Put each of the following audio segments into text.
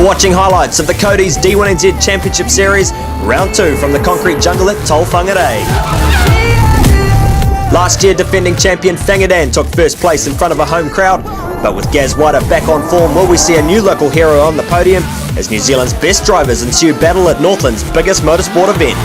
You're watching highlights of the Cody's D1NZ Championship Series, Round 2 from the concrete jungle at Tol Whangarei. Last year, defending champion Whangadan took first place in front of a home crowd, but with Gaz Whiter back on form, will we see a new local hero on the podium as New Zealand's best drivers ensue battle at Northland's biggest motorsport event?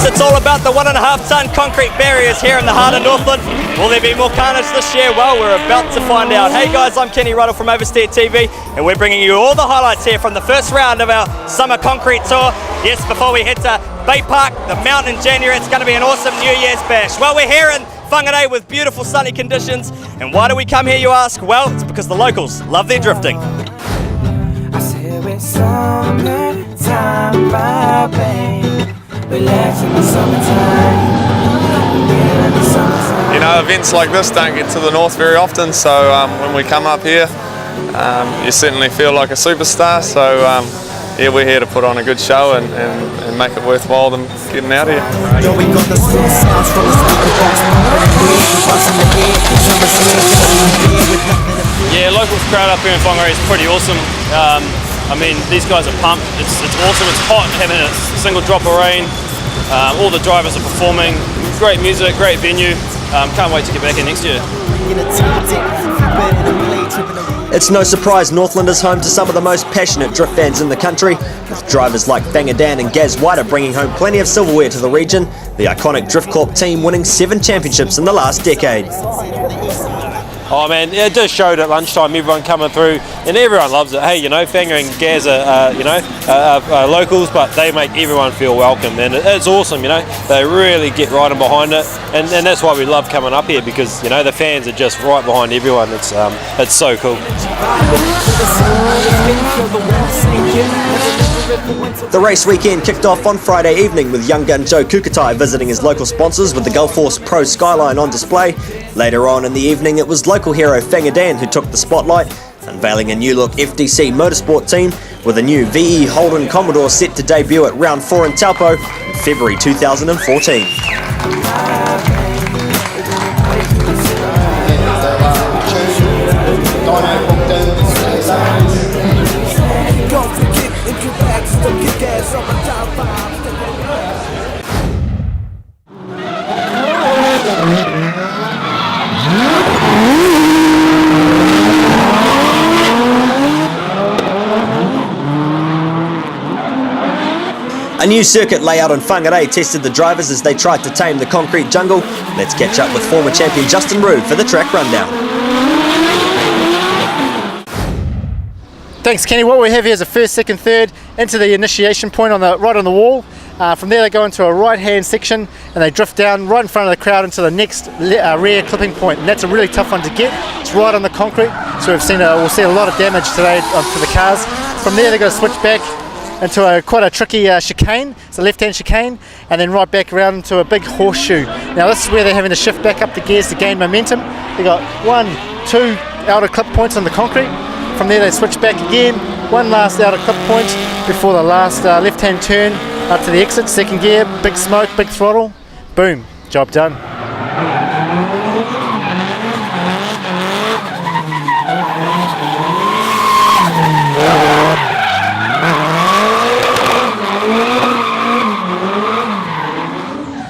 It's all about the 1.5 ton concrete barriers here in the heart of Northland. Will there be more carnage this year? Well, we're about to find out. Hey guys, I'm Kenny Ruddle from Oversteer TV, and we're bringing you all the highlights here from the first round of our summer concrete tour. Yes, before we head to Bay Park, the mountain in January, it's going to be an awesome New Year's bash. Well, we're here in Whangarei with beautiful sunny conditions, and why do we come here, you ask? Well, it's because the locals love their drifting. I said it's summertime vibing. Relax in the summertime. You know, events like this don't get to the north very often, so when we come up here, you certainly feel like a superstar. So yeah, we're here to put on a good show and make it worthwhile them getting out here. Yeah, locals crowd up here in Whangarei is pretty awesome. I mean, these guys are pumped. It's awesome. It's hot, having a single drop of rain. All the drivers are performing. Great music, great venue. Can't wait to get back here next year. It's no surprise Northland is home to some of the most passionate drift fans in the country, with drivers like Whangadan and Gaz Whiter bringing home plenty of silverware to the region, the iconic Drift Corp team winning 7 championships in the last decade. Oh man, it does show at lunchtime, everyone coming through, and everyone loves it. Hey, you know, Whanga and Gaz are locals, but they make everyone feel welcome, and it's awesome, you know. They really get right in behind it, and that's why we love coming up here, because, you know, the fans are just right behind everyone. It's so cool. The race weekend kicked off on Friday evening with young gun Joe Kukatai visiting his local sponsors with the Gulf Force Pro Skyline on display. Later on in the evening, it was local hero Whangadan who took the spotlight, unveiling a new look FDC motorsport team with a new VE Holden Commodore set to debut at Round 4 in Taupo in February 2014. A new circuit layout in Whangarei tested the drivers as they tried to tame the concrete jungle. Let's catch up with former champion Justin Roode for the track rundown. Thanks, Kenny. What we have here is a first, second, third into the initiation point right on the wall. From there they go into a right-hand section and they drift down right in front of the crowd into the next rear clipping point, and that's a really tough one to get. It's right on the concrete, so we'll see a lot of damage today to the cars. From there they're going to switch back into quite a tricky chicane. It's a left-hand chicane, and then right back around into a big horseshoe. Now this is where they're having to shift back up the gears to gain momentum. They got 1, 2 outer clip points on the concrete. From there they switch back again, one last outer clip point before the last left-hand turn up to the exit, second gear, big smoke, big throttle, boom, job done.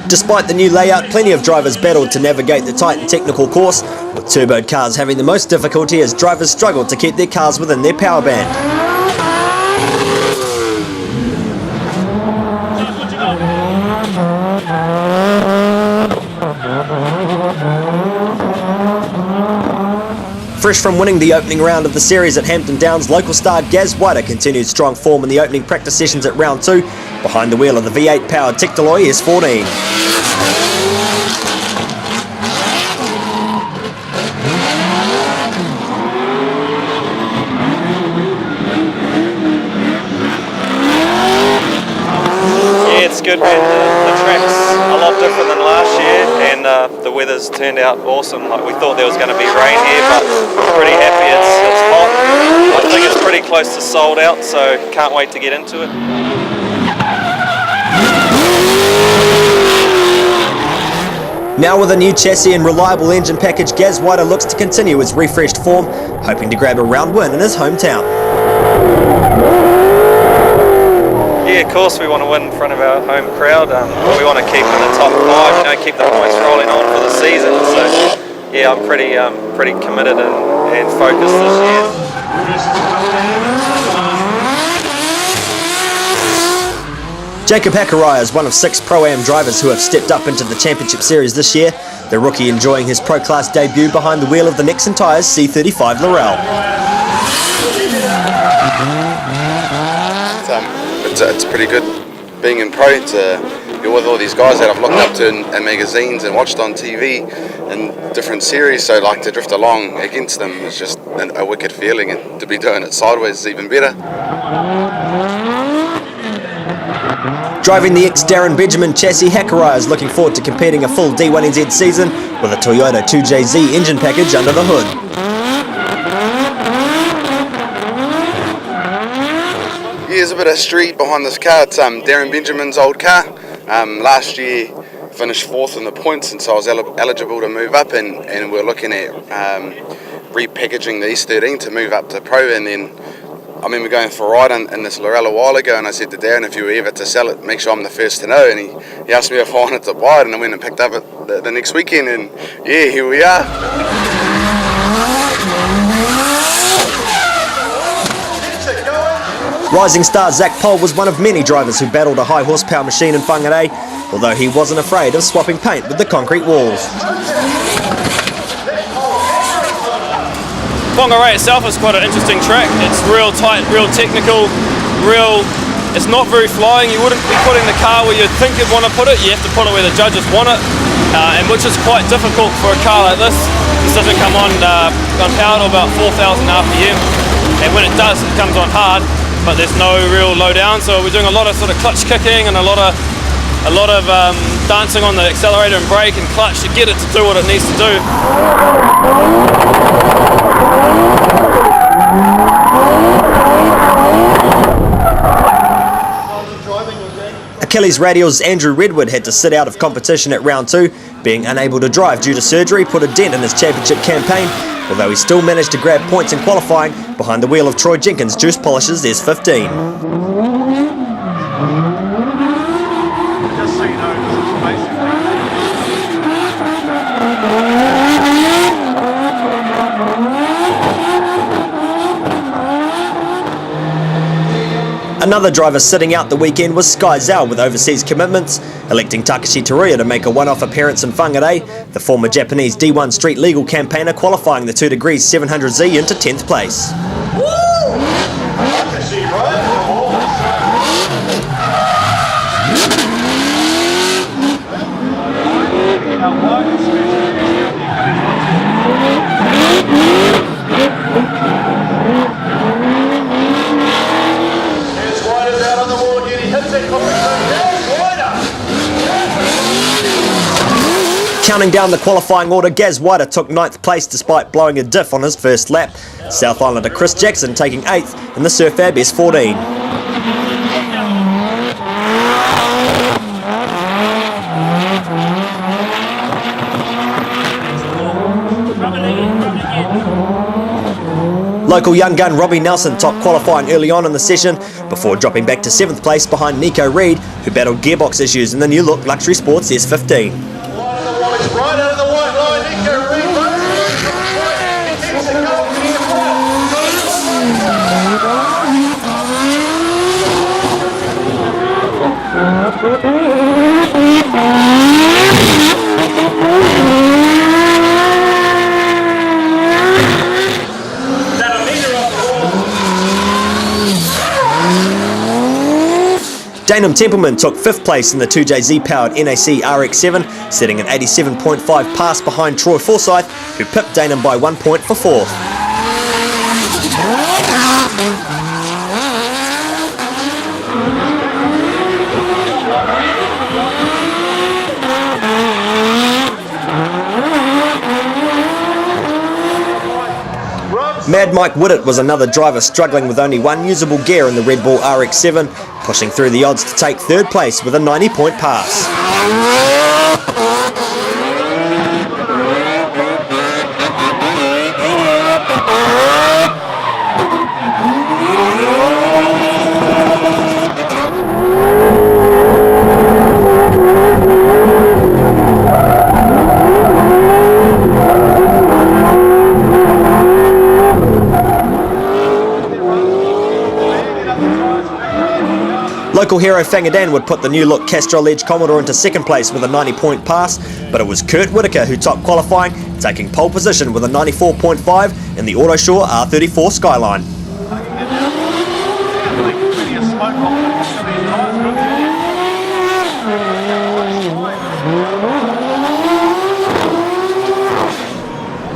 Despite the new layout, plenty of drivers battled to navigate the tight and technical course, with turboed cars having the most difficulty as drivers struggled to keep their cars within their power band. Fresh from winning the opening round of the series at Hampton Downs, local star Gaz Whiter continued strong form in the opening practice sessions at round 2, behind the wheel of the V8 powered Tektaloi S14. Yeah, it's good, man. The track's a lot different than last year, and the weather's turned out awesome. Like, we thought there was going to be rain here, but pretty happy it's hot. I think it's pretty close to sold out, so can't wait to get into it. Now with a new chassis and reliable engine package, Gaz Whiter looks to continue his refreshed form, hoping to grab a round win in his hometown. Yeah, of course we want to win in front of our home crowd. We want to keep in the top 5, keep the points rolling on for the season. So yeah, I'm pretty committed and focused this year. Jacob Hakaraya is one of 6 Pro-Am drivers who have stepped up into the Championship Series this year, the rookie enjoying his Pro Class debut behind the wheel of the Nexon Tyres C35 Laurel. It's pretty good being in Pro. You're with all these guys that I've looked up to in magazines and watched on TV in different series, so like to drift along against them is just a wicked feeling, and to be doing it sideways is even better. Driving the ex-Darren Benjamin chassis, Hakaraya is looking forward to competing a full D1NZ season with a Toyota 2JZ engine package under the hood. Yeah, there's a bit of street behind this car. It's Darren Benjamin's old car. Last year finished 4th in the points, and so I was eligible to move up, and we're looking at repackaging the S13 to move up to Pro. And then I remember going for a ride in this Laurel a while ago, and I said to Darren, if you were ever to sell it, make sure I'm the first to know. And he asked me if I wanted to buy it, and I went and picked up it the next weekend, and yeah, here we are. Rising star Zach Poll was one of many drivers who battled a high horsepower machine in Whangarei, although he wasn't afraid of swapping paint with the concrete walls. Whangarei itself is quite an interesting track. It's real tight, real technical, it's not very flying. You wouldn't be putting the car where you'd think you'd want to put it. You have to put it where the judges want it, and which is quite difficult for a car like this. This doesn't come on power to about 4,000 RPM, and when it does, it comes on hard, but there's no real low down. So we're doing a lot of sort of clutch kicking and a lot of dancing on the accelerator and brake and clutch to get it to do what it needs to do. Achilles Radial's Andrew Redwood had to sit out of competition at round 2, being unable to drive due to surgery put a dent in his championship campaign, although he still managed to grab points in qualifying behind the wheel of Troy Jenkins' Juice Polish's S15. Another driver sitting out the weekend was Sky Zhao with overseas commitments, electing Takashi Teruya to make a one-off appearance in Whangarei, the former Japanese D1 street legal campaigner qualifying the 2 Degrees 700Z into 10th place. Counting down the qualifying order, Gaz Whiter took 9th place despite blowing a diff on his first lap. South Islander Chris Jackson taking 8th in the Surf Ab S14. Local young gun Robbie Nelson topped qualifying early on in the session before dropping back to 7th place behind Nico Reed, who battled gearbox issues in the new look Luxury Sports S15. Right out of the white line, Nico Reed. Danum Templeman took 5th place in the 2JZ powered NAC RX-7, setting an 87.5 pass behind Troy Forsyth, who pipped Danum by 1 point for 4th. Mad Mike Whittett was another driver struggling with only one usable gear in the Red Bull RX-7, pushing through the odds to take third place with a 90-point pass. Local hero Fangadan would put the new look Castrol Edge Commodore into second place with a 90-point pass, but it was Kurt Whitaker who topped qualifying, taking pole position with a 94.5 in the Autosure R34 Skyline.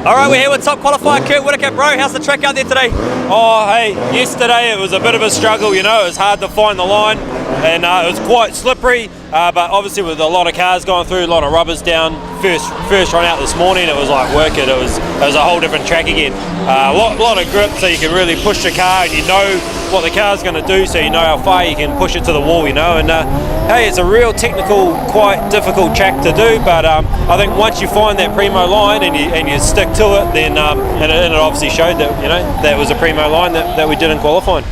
All right, we're here with top qualifier Kurt Whitaker. Bro, how's the track out there today? Oh, hey, yesterday it was a bit of a struggle, you know, it was hard to find the line and it was quite slippery, but obviously with a lot of cars going through, a lot of rubbers down, first run out this morning, it was like work it, it was a whole different track again. A lot of grip so you can really push the car and you know what the car's going to do so you know how far you can push it to the wall, you know, and hey, it's a real technical, quite difficult track to do, but I think once you find that primo line and you stick to it, then and it obviously showed that, you know, that was a primo line that we did in qualifying.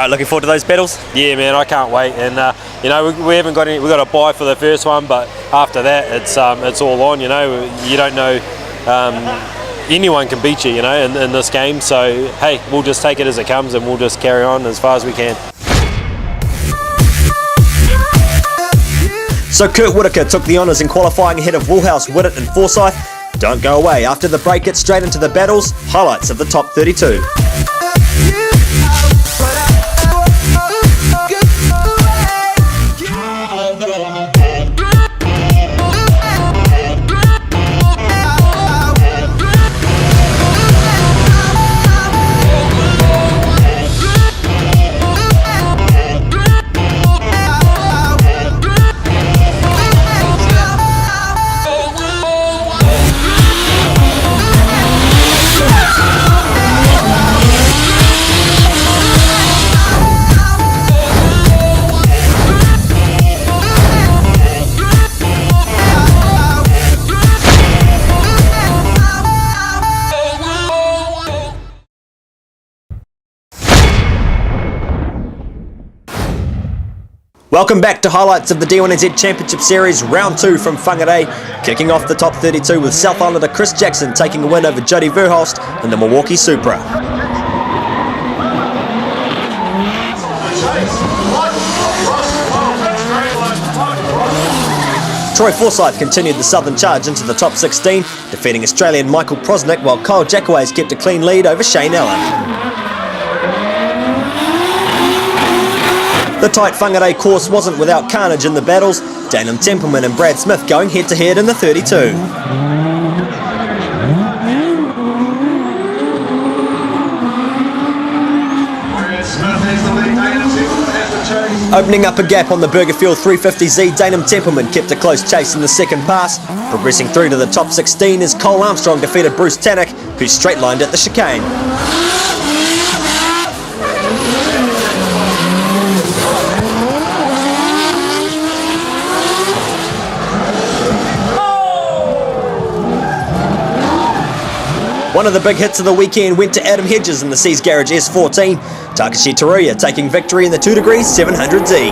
Looking forward to those battles? Yeah, man, I can't wait, and you know, we haven't got any. We got a bye for the first one, but after that, it's all on. You know, you don't know. Anyone can beat you, you know, in this game. So hey, we'll just take it as it comes, and we'll just carry on as far as we can. So Kurt Whitaker took the honours in qualifying ahead of Woolhouse, Whittett and Forsyth. Don't go away. After the break, get straight into the battles. Highlights of the top 32. Welcome back to highlights of the D1NZ Championship Series Round 2 from Whangarei, kicking off the top 32 with South Islander Chris Jackson taking a win over Jody Verhulst in the Milwaukee Supra. Troy Forsyth continued the Southern charge into the top 16, defeating Australian Michael Prosnick, while Kyle Jackaways kept a clean lead over Shane Allen. The tight Whangarei course wasn't without carnage in the battles, Daniel Templeman and Brad Smith going head-to-head in the 32. Opening up a gap on the Burgerfield 350Z, Danum Templeman kept a close chase in the second pass. Progressing through to the top 16 as Cole Armstrong defeated Bruce Tannock, who straight-lined at the chicane. One of the big hits of the weekend went to Adam Hedges in the Seas Garage S14. Takashi Teruya taking victory in the 2 Degrees 700Z.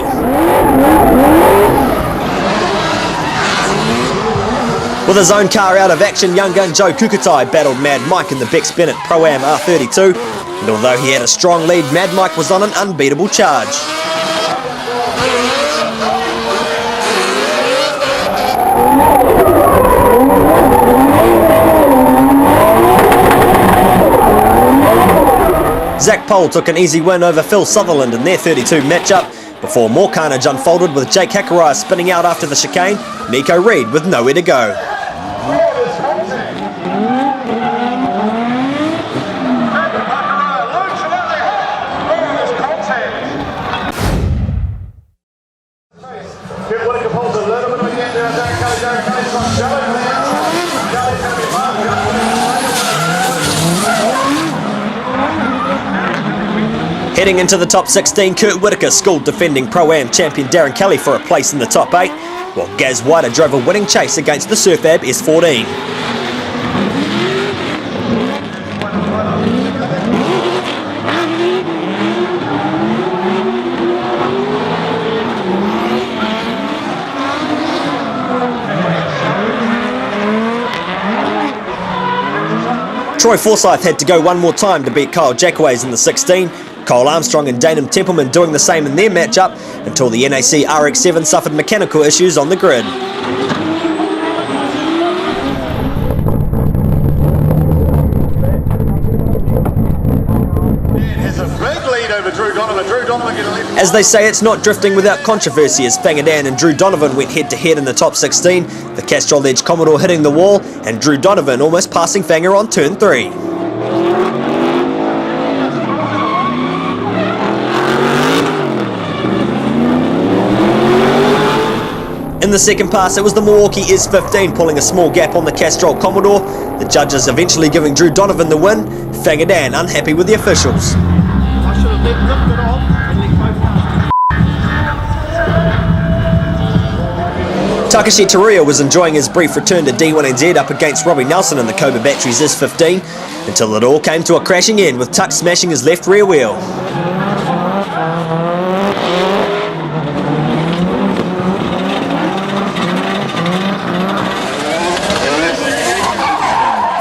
With his own car out of action, young gun Joe Kukatai battled Mad Mike in the Bex Bennett Pro-Am R32. And although he had a strong lead, Mad Mike was on an unbeatable charge. Zach Pole took an easy win over Phil Sutherland in their 32 matchup, before more carnage unfolded with Jake Hakaraya spinning out after the chicane, Nico Reed with nowhere to go. Heading into the top 16, Kurt Whitaker schooled defending Pro-Am champion Darren Kelly for a place in the top 8, while Gaz Whiter drove a winning chase against the Surfab S14. Troy Forsyth had to go one more time to beat Kyle Jackaways in the 16. Cole Armstrong and Danum Templeman doing the same in their matchup until the NAC RX-7 suffered mechanical issues on the grid. Has a big lead over Drew Donovan. Drew Donovan getting a lead. As they say, it's not drifting without controversy as Fangadan and Drew Donovan went head-to-head in the top 16, the Castrol Edge Commodore hitting the wall and Drew Donovan almost passing Fanger on turn 3. In the second pass, it was the Milwaukee S15 pulling a small gap on the Castrol Commodore, the judges eventually giving Drew Donovan the win, Fangadan unhappy with the officials. I should have lifted it off and then both Takashi Teruya was enjoying his brief return to D1NZ up against Robbie Nelson in the Cobra Batteries S15 until it all came to a crashing end with Tuck smashing his left rear wheel.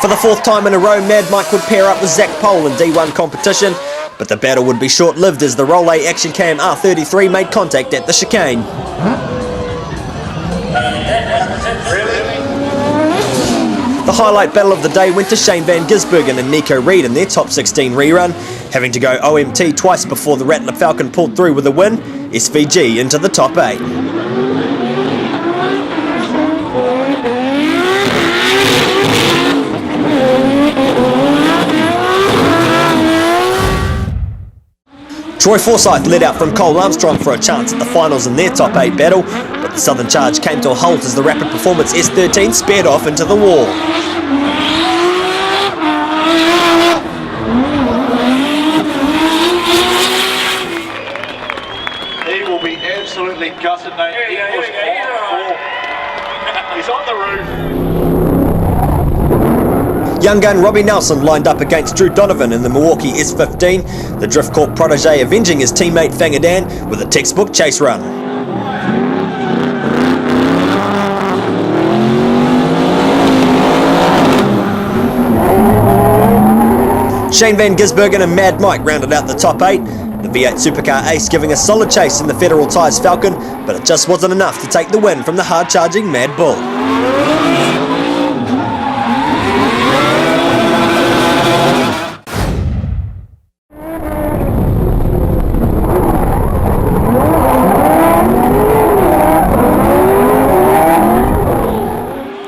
For the fourth time in a row, Mad Mike would pair up with Zach Pole in D1 competition, but the battle would be short-lived as the Rolei Action Cam R33 made contact at the chicane. The highlight battle of the day went to Shane Van Gisbergen and Nico Reed in their top 16 rerun, having to go OMT twice before the Rattler Falcon pulled through with a win, SVG into the top 8. Troy Forsyth led out from Cole Armstrong for a chance at the finals in their top 8 battle, but the Southern Charge came to a halt as the Rapid Performance S13 sped off into the wall. He will be absolutely gutted, mate. He's on the roof. Young gun Robbie Nelson lined up against Drew Donovan in the Milwaukee S15, the Drift Corp protege avenging his teammate Fangadan with a textbook chase run. Shane Van Gisbergen and Mad Mike rounded out the top 8, the V8 Supercar Ace giving a solid chase in the Federal Tyres Falcon, but it just wasn't enough to take the win from the hard-charging Mad Bull.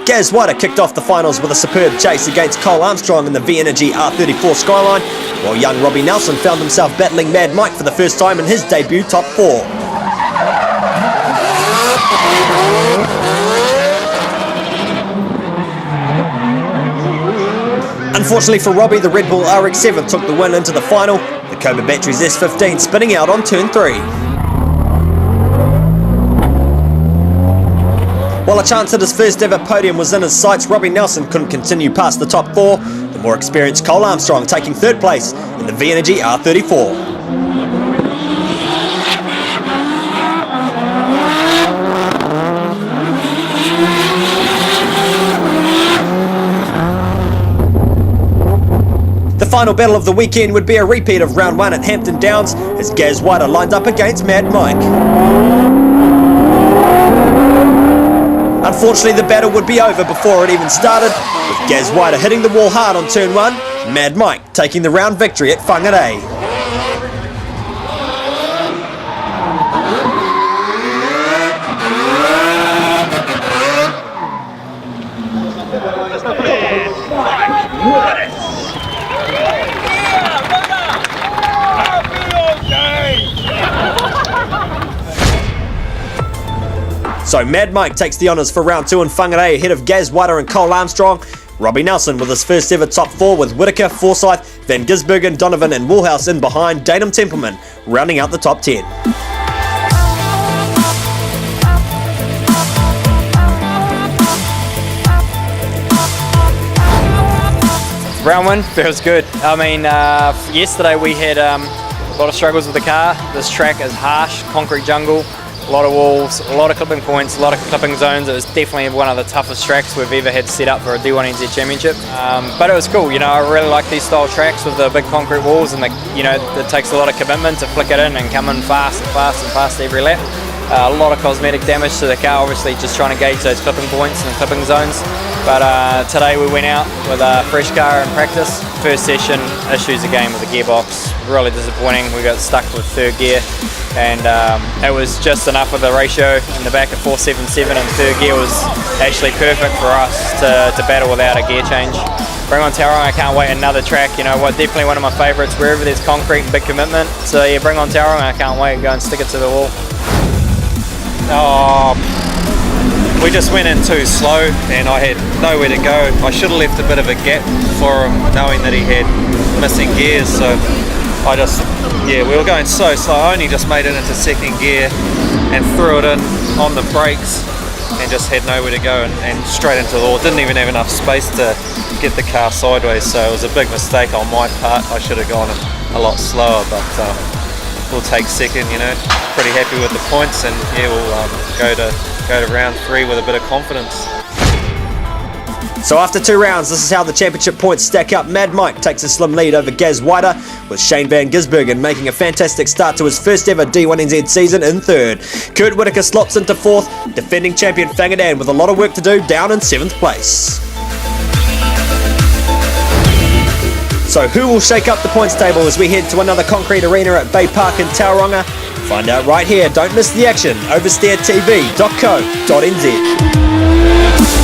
Gaz Whiter kicked off the finals with a superb chase against Cole Armstrong in the V-Energy R34 Skyline, while young Robbie Nelson found himself battling Mad Mike for the first time in his debut top 4. Unfortunately for Robbie, the Red Bull RX-7 took the win into the final, the Cobra Batteries S15 spinning out on turn 3. While a chance at his first ever podium was in his sights, Robbie Nelson couldn't continue past the top 4, the more experienced Cole Armstrong taking 3rd place in the V-Energy R34. The final battle of the weekend would be a repeat of round 1 at Hampton Downs as Gaz Whiter lined up against Mad Mike. Unfortunately, the battle would be over before it even started, with Gaz Whiter hitting the wall hard on turn 1, Mad Mike taking the round victory at Whangarei. So Mad Mike takes the honours for round 2 in Whangarei ahead of Gaz Whiter and Cole Armstrong, Robbie Nelson with his first ever top 4 with Whitaker, Forsyth, Van Gisbergen, Donovan and Woolhouse in behind Datum Templeman, rounding out the top 10. Round one feels good. I mean, yesterday we had a lot of struggles with the car. This track is harsh, concrete jungle, a lot of walls, a lot of clipping points, a lot of clipping zones. It was definitely one of the toughest tracks we've ever had set up for a D1NZ championship. But it was cool, you know, I really like these style tracks with the big concrete walls, and it takes a lot of commitment to flick it in and come in fast and fast and fast every lap. A lot of cosmetic damage to the car, obviously just trying to gauge those clipping points and clipping zones. But today we went out with a fresh car in practice. First session, issues again with the gearbox. Really disappointing. We got stuck with third gear, and it was just enough of the ratio in the back of 477, and third gear was actually perfect for us to battle without a gear change. Bring on Tauranga, I can't wait, another track, you know, definitely one of my favourites wherever there's concrete and big commitment. So yeah, bring on Tauranga, I can't wait, go and stick it to the wall. We just went in too slow and I had nowhere to go. I should have left a bit of a gap for him, knowing that he had missing gears, so we were going so slow. I only just made it into second gear and threw it in on the brakes and just had nowhere to go and straight into the wall. Didn't even have enough space to get the car sideways, so it was a big mistake on my part. I should have gone a lot slower, but we'll take second, you know. Pretty happy with the points, and yeah, we'll go to round 3 with a bit of confidence. So after 2 rounds, this is how the championship points stack up. Mad Mike takes a slim lead over Gaz Whiter, with Shane Van Gisbergen making a fantastic start to his first ever D1NZ season in 3rd. Kurt Whitaker slots into 4th, defending champion Whangadan with a lot of work to do down in 7th place. So who will shake up the points table as we head to another concrete arena at Bay Park in Tauranga? Find out right here. Don't miss the action. Oversteertv.co.nz.